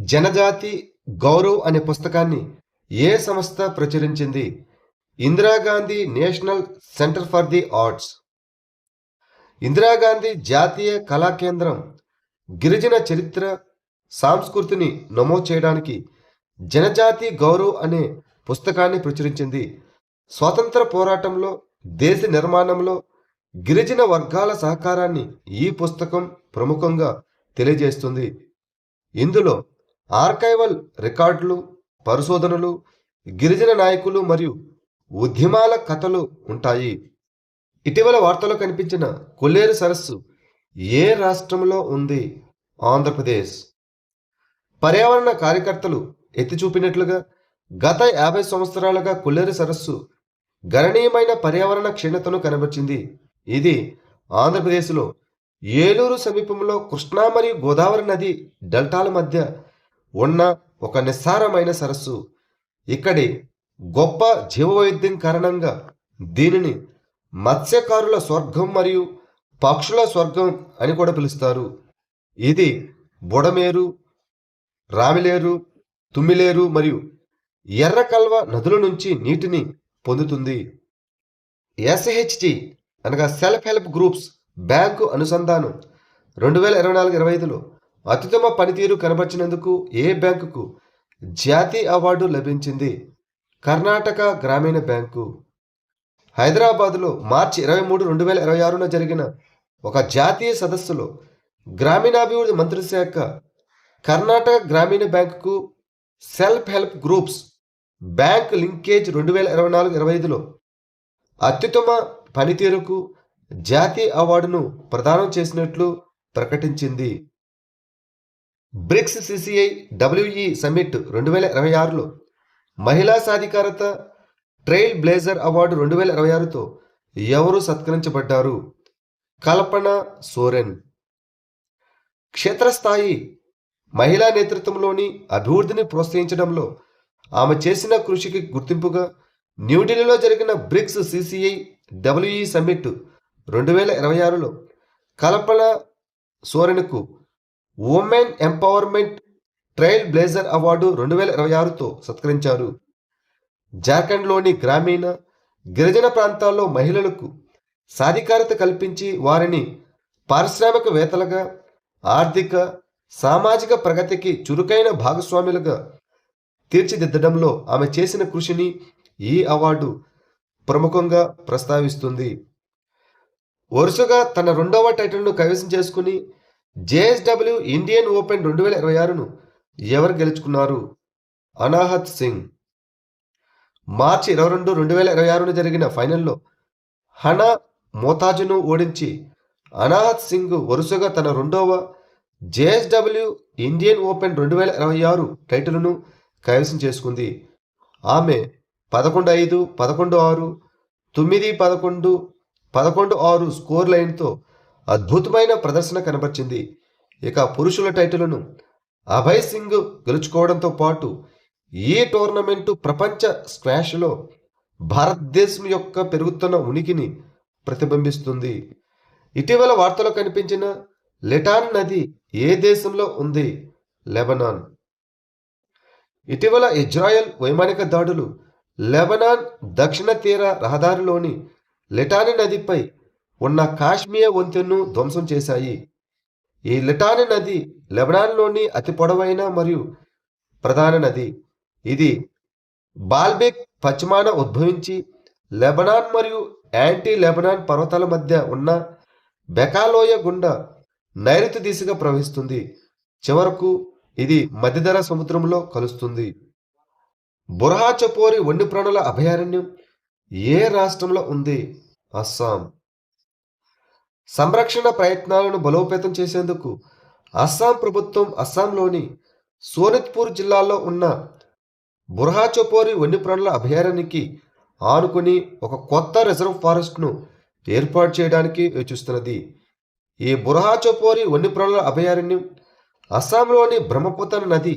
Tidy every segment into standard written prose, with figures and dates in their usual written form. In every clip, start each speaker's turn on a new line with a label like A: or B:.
A: జనజాతి గౌరవ్ అనే పుస్తకాన్ని ఏ సంస్థ ప్రచురించింది? Indira Gandhi national centre for the arts. Indira Gandhi జాతీయ కళా కేంద్రం గిరిజన చరిత్ర, సంస్కృతిని నమోదు చేయడానికి జనజాతి గౌరవ్ అనే పుస్తకాన్ని ప్రచురించింది. స్వాతంత్ర పోరాటంలో, దేశ నిర్మాణంలో గిరిజన వర్గాల సహకారాన్ని ఈ పుస్తకం ప్రముఖంగా తెలియజేస్తుంది. ఇందులో ఆర్కైవల్ రికార్డులు, పరిశోధనలు, గిరిజన నాయకులు మరియు ఉద్యమాల కథలు ఉంటాయి. ఇటీవల వార్తల్లో కనిపించిన కొల్లేరు సరస్సు ఏ రాష్ట్రంలో ఉంది? ఆంధ్రప్రదేశ్. పర్యావరణ కార్యకర్తలు ఎత్తి చూపినట్లుగా గత 50 సంవత్సరాలుగా కొల్లేరు సరస్సు గణనీయమైన పర్యావరణ క్షీణతను కనబరిచింది. ఇది ఆంధ్రప్రదేశ్లో ఏలూరు సమీపంలో కృష్ణా మరియు గోదావరి నది డెల్టాల మధ్య ఉన్న ఒక నిస్సారమైన సరస్సు. ఇక్కడి గొప్ప జీవవైవిధ్యం కారణంగా దీనిని మత్స్యకారుల స్వర్గం మరియు పక్షుల స్వర్గం అని కూడా పిలుస్తారు. ఇది బుడమేరు, రామిలేరు, తుమ్మిలేరు మరియు ఎర్రకల్వ నదుల నుంచి నీటిని పొందుతుంది. ఎస్హెచ్జి అనగా సెల్ఫ్ హెల్ప్ గ్రూప్స్ బ్యాంకు అనుసంధానం 2024-25లో అత్యుత్తమ పనితీరు కనబర్చినందుకు ఏ బ్యాంకుకు జాతీయ అవార్డు లభించింది? కర్ణాటక గ్రామీణ బ్యాంకు. హైదరాబాదులో మార్చి 23, 2026న జరిగిన ఒక జాతీయ సదస్సులో గ్రామీణాభివృద్ధి మంత్రిత్వ శాఖ కర్ణాటక గ్రామీణ బ్యాంకుకు self help groups bank linkage 2024-25లో అత్యుత్తమ పనితీరుకు జాతీయ అవార్డును ప్రదానం చేసినట్లు ప్రకటించింది. బ్రిక్స్ సిసిఐ డబ్ల్యూఈ సమ్మిట్ 2026లో మహిళా సాధికారత ట్రైల్ బ్లేజర్ అవార్డు 2026తో ఎవరు సత్కరించబడ్డారు? కల్పన సోరెన్. క్షేత్రస్థాయి మహిళా నేతృత్వంలోని అభివృద్ధిని ప్రోత్సహించడంలో ఆమె చేసిన కృషికి గుర్తింపుగా న్యూఢిల్లీలో జరిగిన బ్రిక్స్ సిసిఐ డబ్ల్యూఈ సమ్మిట్ 2026లో కల్పన సోరెన్కు women empowerment trail blazer award 2026తో సత్కరించారు. జార్ఖండ్లోని గ్రామీణ, గిరిజన ప్రాంతాల్లో మహిళలకు సాధికారత కల్పించి వారిని పారిశ్రామికవేత్తలుగా, ఆర్థిక, సామాజిక ప్రగతికి చురుకైన భాగస్వాములుగా తీర్చిదిద్దడంలో ఆమె చేసిన కృషిని ఈ అవార్డు ప్రముఖంగా ప్రస్తావిస్తుంది. వరుసగా తన 2వ టైటిల్ను కైవసం చేసుకుని జేఎస్డబ్ల్యూ ఇండియన్ ఓపెన్ 2026ను ఎవరు గెలుచుకున్నారు? అనాహత్ సింగ్. మార్చి 22, 2026న జరిగిన ఫైనల్లో హనా మోతాజును ఓడించి అనాహత్ సింగ్ వరుసగా తన 2వ జేఎస్డబ్ల్యూ ఇండియన్ ఓపెన్ 2026 టైటిల్ను కైవసం చేసుకుంది. ఆమె 11-5, 11-6, 9-11, 11-6 స్కోర్ లైన్తో అద్భుతమైన ప్రదర్శన కనబర్చింది. ఇక పురుషుల టైటిల్ను అభయ్ సింగ్ గెలుచుకోవడంతో పాటు ఈ టోర్నమెంటు ప్రపంచ స్క్వాష్లో భారతదేశం యొక్క పెరుగుతున్న ఉనికిని ప్రతిబింబిస్తుంది. ఇటీవల వార్తలో కనిపించిన లెటాన్ నది ఏ దేశంలో ఉంది? లెబనాన్. ఇటీవల ఇజ్రాయెల్ వైమానిక దాడులు లెబనాన్ దక్షిణ తీర రహదారిలోని లిటానీ నదిపై ఉన్న కాశ్మీర్ వంతెనను ధ్వంసం చేశాయి. ఈ లిటానీ నది లెబనాన్లోని అతి పొడవైన మరియు ప్రధాన నది. ఇది బాల్బెక్ పశ్చిమాన ఉద్భవించి లెబనాన్ మరియు యాంటీ లెబనాన్ పర్వతాల మధ్య ఉన్న బెకాలోయ గుండా నైరుతి దిశగా ప్రవహిస్తుంది. చివరకు ఇది మధ్యధరా సముద్రంలో కలుస్తుంది. బుర్హా చపోరి వన్యప్రాణుల అభయారణ్యం ఏ రాష్ట్రంలో ఉంది? అస్సాం. సంరక్షణ ప్రయత్నాలను బలోపేతం చేసేందుకు అస్సాం ప్రభుత్వం అస్సాంలోని సోనిత్పూర్ జిల్లాలో ఉన్న బుర్హా చపోరి వన్యప్రాణుల అభయారణ్యానికి ఆనుకుని ఒక కొత్త రిజర్వ్ ఫారెస్ట్ను ఏర్పాటు చేయడానికి యోచిస్తున్నది. ఈ బుర్హా చపోరి వన్యప్రాణుల అభయారణ్యం అస్సాంలోని బ్రహ్మపుత్ర నది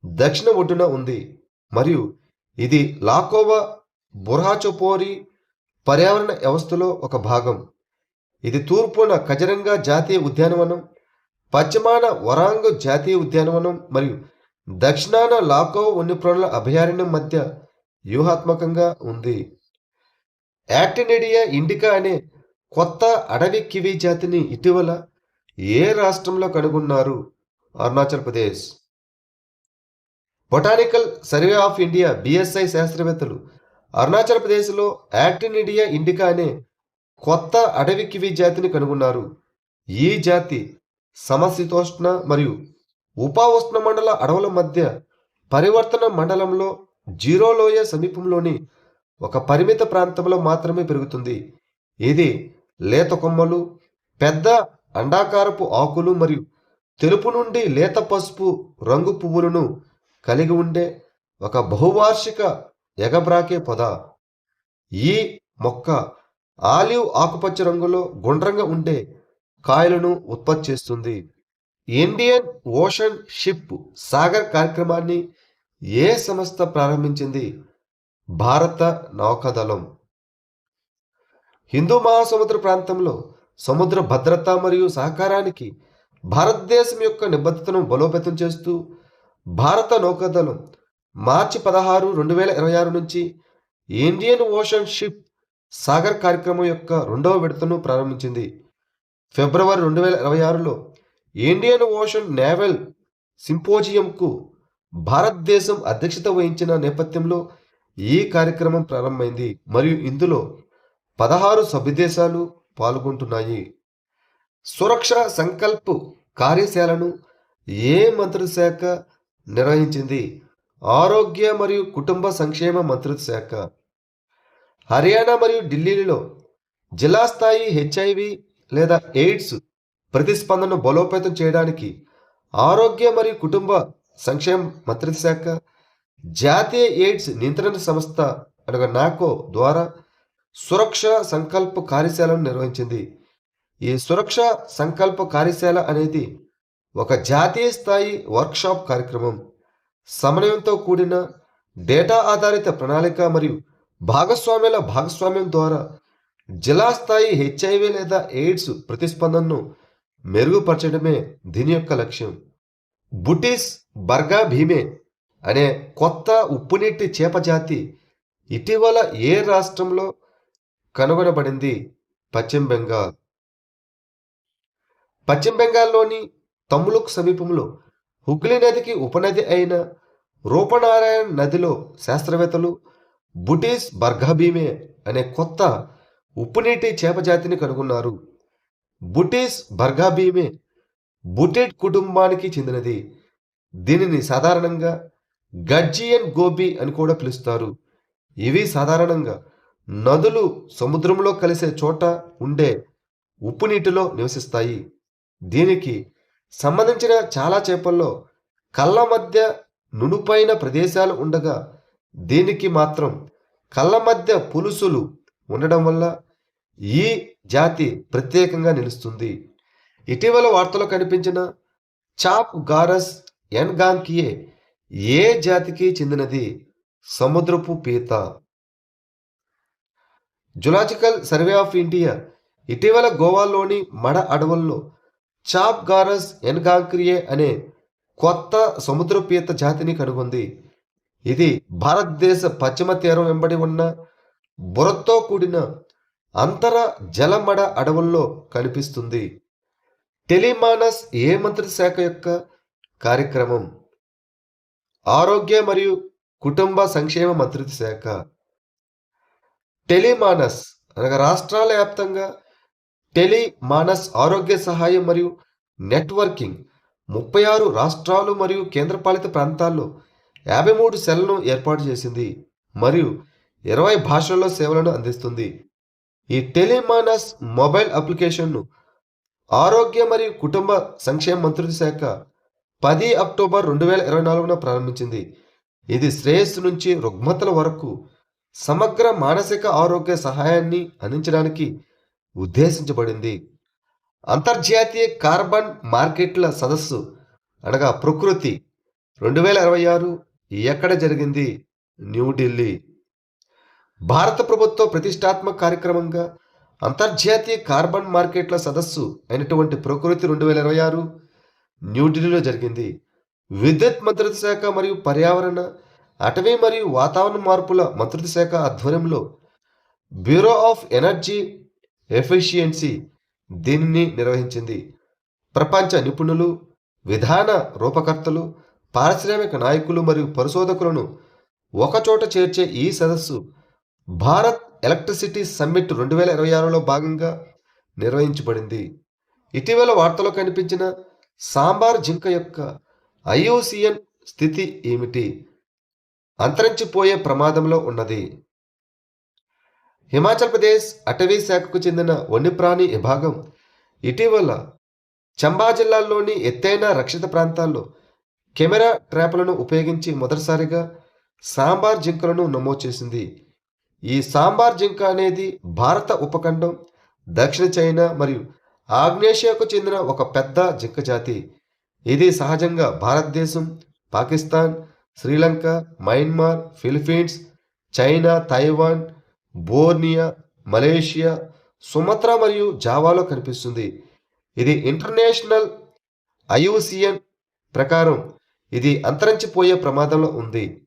A: దక్షిణ ఒడ్డున ఉంది మరియు ఇది లాకోవా బుర్హా చపోరి పర్యావరణ వ్యవస్థలో ఒక భాగం. ఇది తూర్పున కజరంగా జాతీయ ఉద్యానవనం, పశ్చిమాన వరాంగ్ జాతీయ ఉద్యానవనం మరియు దక్షిణాన లాకో వన్యప్రాణుల అభయారణ్యం మధ్య వ్యూహాత్మకంగా ఉంది. యాక్టినిడియా ఇండికా అనే కొత్త అడవి కివి జాతిని ఇటీవల ఏ రాష్ట్రంలో కనుగొన్నారు? Arunachal Pradesh. Botanical survey of India BSI శాస్త్రవేత్తలు అరుణాచల్ ప్రదేశ్లో యాక్టినిడియా ఇండికా అనే కొత్త అడవి కివి జాతిని కనుగొన్నారు. ఈ జాతి సమశీతోష్ణ మరియు ఉప-ఉష్ణ మండల అడవుల మధ్య పరివర్తన మండలంలో జీరో లోయ సమీపంలోని ఒక పరిమిత ప్రాంతంలో మాత్రమే పెరుగుతుంది. ఇది లేత కొమ్మలు, పెద్ద అండాకారపు ఆకులు మరియు తెలుపు నుండి లేత పసుపు రంగు పువ్వులను కలిగి ఉండే ఒక బహువార్షిక ఎగబ్రాకే పొద. ఈ మొక్క ఆలివ్ ఆకుపచ్చ రంగులో గుండ్రంగా ఉండే కాయలను ఉత్పత్తి చేస్తుంది. ఇండియన్ ఓషన్ షిప్ సాగర్ కార్యక్రమాన్ని ఏ సంస్థ ప్రారంభించింది? భారత నౌకాదళం. హిందూ మహాసముద్ర ప్రాంతంలో సముద్ర భద్రత మరియు సహకారానికి భారతదేశం యొక్క నిబద్ధతను బలోపేతం చేస్తూ భారత నౌకాదళం మార్చి 16, 2026 నుంచి ఇండియన్ ఓషన్ షిప్ సాగర్ కార్యక్రమం యొక్క 2వ విడతను ప్రారంభించింది. ఫిబ్రవరి 2026లో ఇండియన్ ఓషన్ నేవల్ సింపోజియంకు భారతదేశం అధ్యక్షత వహించిన నేపథ్యంలో ఈ కార్యక్రమం ప్రారంభమైంది మరియు ఇందులో 16 సభ్యదేశాలు పాల్గొంటున్నాయి. సురక్ష సంకల్ప్ కార్యశాలను ఏ మంత్రిత్వ శాఖ నిర్వహించింది? ఆరోగ్య మరియు కుటుంబ సంక్షేమ మంత్రిత్వ శాఖ. హర్యానా మరియు ఢిల్లీలో జిల్లా స్థాయి హెచ్ఐవి లేదా ఎయిడ్స్ ప్రతిస్పందనను బలోపేతం చేయడానికి ఆరోగ్య మరియు కుటుంబ సంక్షేమ మంత్రిత్వ శాఖ జాతీయ ఎయిడ్స్ నియంత్రణ సంస్థ అనగా నాకో ద్వారా సురక్ష సంకల్ప కార్యశాలను నిర్వహించింది. ఈ సురక్ష సంకల్ప కార్యశాల అనేది ఒక జాతీయ స్థాయి వర్క్షాప్ కార్యక్రమం. సమన్వయంతో కూడిన డేటా ఆధారిత ప్రణాళిక మరియు భాగస్వామ్యాల భాగస్వామ్యం ద్వారా జిల్లా స్థాయి హెచ్ఐవి లేదా ఎయిడ్స్ ప్రతిస్పందనను మెరుగుపరచడమే దీని యొక్క లక్ష్యం. బుటిస్ బర్గా భీమే అనే కొత్త ఉప్పునీటి చేప జాతి ఇటీవల ఏ రాష్ట్రంలో కనుగొనబడింది? పశ్చిమ బెంగాల్. పశ్చిమ బెంగాల్లోని తమ్లుక్ సమీపంలో హుగ్లీ నదికి ఉపనది అయిన రూపనారాయణ నదిలో శాస్త్రవేత్తలు బుటిస్ బర్గాభీమే అనే కొత్త ఉప్పునీటి చేప జాతిని కనుగొన్నారు. బుటిస్ బర్గాభీమే బుటెడ్ కుటుంబానికి చెందినది. దీనిని సాధారణంగా గడ్జియన్ గోబీ అని కూడా పిలుస్తారు. ఇవి సాధారణంగా నదులు సముద్రంలో కలిసే చోట ఉండే ఉప్పు నీటిలో నివసిస్తాయి. దీనికి సంబంధించిన చాలా చేపల్లో కళ్ళ మధ్య నునుపైన ప్రదేశాలు ఉండగా దీనికి మాత్రం కళ్ళ మధ్య పులుసులు ఉండడం వల్ల ఈ జాతి ప్రత్యేకంగా నిలుస్తుంది. ఇటీవల వార్తలో కనిపించిన చాప్ గారస్ ఎన్గాంకియే ఏ జాతికి చెందినది? సముద్రపు పీత. జులాజికల్ సర్వే ఆఫ్ ఇండియా ఇటీవల గోవాలోని మడ అడవుల్లో చాప్ గారస్ ఎన్గాంక్రియే అనే కొత్త సముద్ర పీత జాతిని కనుగొంది. ఇది భారతదేశ పశ్చిమ తీరం వెంబడి ఉన్న బురదతో కూడిన అంతర జలమడ అడవుల్లో కనిపిస్తుంది. టెలిమానస్ ఏ మంత్రిత్వ శాఖ యొక్క కార్యక్రమం? ఆరోగ్య మరియు కుటుంబ సంక్షేమ మంత్రిత్వ శాఖ. టెలిమానస్ అనగా రాష్ట్రాల వ్యాప్తంగా టెలిమానస్ ఆరోగ్య సహాయం మరియు నెట్వర్కింగ్ 36 రాష్ట్రాలు మరియు కేంద్రపాలిత ప్రాంతాల్లో 53 సెల్లను ఏర్పాటు చేసింది మరియు 20 భాషల్లో సేవలను అందిస్తుంది. ఈ టెలిమానస్ మొబైల్ అప్లికేషన్ను ఆరోగ్య మరియు కుటుంబ సంక్షేమ మంత్రిత్వ శాఖ 10 అక్టోబర్ 2024న ప్రారంభించింది. ఇది శ్రేయస్సు నుంచి రుగ్మతల వరకు సమగ్ర మానసిక ఆరోగ్య సహాయాన్ని అందించడానికి ఉద్దేశించబడింది. అంతర్జాతీయ కార్బన్ మార్కెట్ల సదస్సు అనగా ప్రకృతి 2026 ఎక్కడ జరిగింది? న్యూఢిల్లీ. భారత ప్రభుత్వ ప్రతిష్టాత్మక కార్యక్రమంగా అంతర్జాతీయ కార్బన్ మార్కెట్ల సదస్సు అయినటువంటి ప్రకృతి 2026 న్యూఢిల్లీలో జరిగింది. విద్యుత్ మంత్రిత్వ శాఖ మరియు పర్యావరణ, అటవీ మరియు వాతావరణ మార్పుల మంత్రిత్వ శాఖ ఆధ్వర్యంలో బ్యూరో ఆఫ్ ఎనర్జీ ఎఫిషియన్సీ దీనిని నిర్వహించింది. ప్రపంచ నిపుణులు, విధాన రూపకర్తలు, పారిశ్రామిక నాయకులు మరియు పరిశోధకులను ఒకచోట చేర్చే ఈ సదస్సు భారత్ ఎలక్ట్రిసిటీ సమ్మిట్ 2026లో భాగంగా నిర్వహించబడింది. ఇటీవల వార్తలో కనిపించిన సాంబార్ జింక యొక్క ఐయుసిఎన్ స్థితి ఏమిటి? అంతరించిపోయే ప్రమాదంలో ఉన్నది. హిమాచల్ ప్రదేశ్ అటవీ శాఖకు చెందిన వన్యప్రాణి విభాగం ఇటీవల చంబా జిల్లాలోని ఎత్తైన రక్షిత ప్రాంతాల్లో కెమెరా ట్రాప్లను ఉపయోగించి మొదటిసారిగా సాంబార్ జింకలను నమోదు చేసింది. ఈ సాంబార్ జింక అనేది భారత ఉపఖండం, దక్షిణ చైనా మరియు ఆగ్నేషియాకు చెందిన ఒక పెద్ద జింక జాతి. ఇది సహజంగా భారతదేశం, Pakistan, Sri Lanka, Myanmar, Philippines, China, Taiwan, Borneo, Malaysia, Sumatra మరియు జావాలో కనిపిస్తుంది. ఇది ఇంటర్నేషనల్ ఐయుసిఎన్ ప్రకారం ఇది అంతరించిపోయే ప్రమాదంలో ఉంది.